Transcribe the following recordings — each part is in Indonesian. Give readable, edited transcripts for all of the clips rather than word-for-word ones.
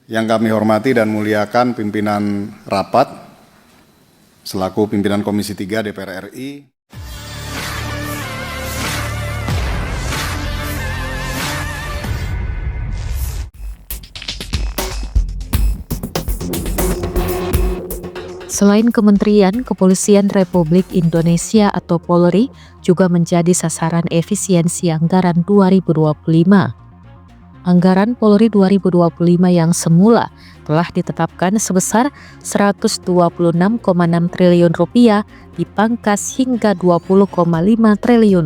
Yang kami hormati dan muliakan pimpinan rapat selaku pimpinan Komisi 3 DPR RI. Selain Kementerian, Kepolisian Republik Indonesia atau Polri juga menjadi sasaran efisiensi anggaran 2025. Anggaran Polri 2025 yang semula telah ditetapkan sebesar Rp126,6 triliun dipangkas hingga Rp20,5 triliun.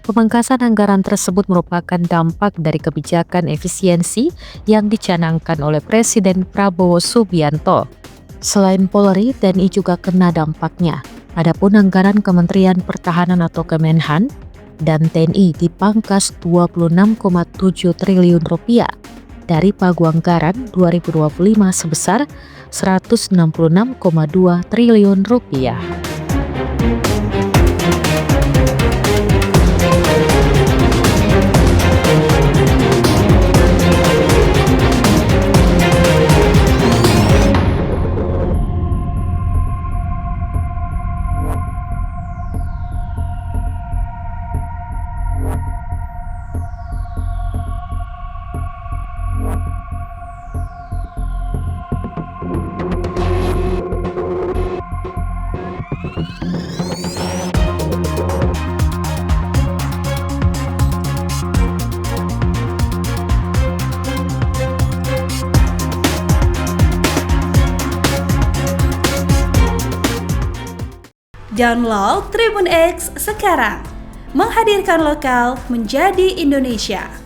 Pemangkasan anggaran tersebut merupakan dampak dari kebijakan efisiensi yang dicanangkan oleh Presiden Prabowo Subianto. Selain Polri, TNI juga kena dampaknya. Adapun anggaran Kementerian Pertahanan atau Kemenhan dan TNI dipangkas Rp26,7 triliun dari pagu anggaran 2025 sebesar Rp166,2 triliun. Download Tribun X sekarang, menghadirkan lokal menjadi Indonesia.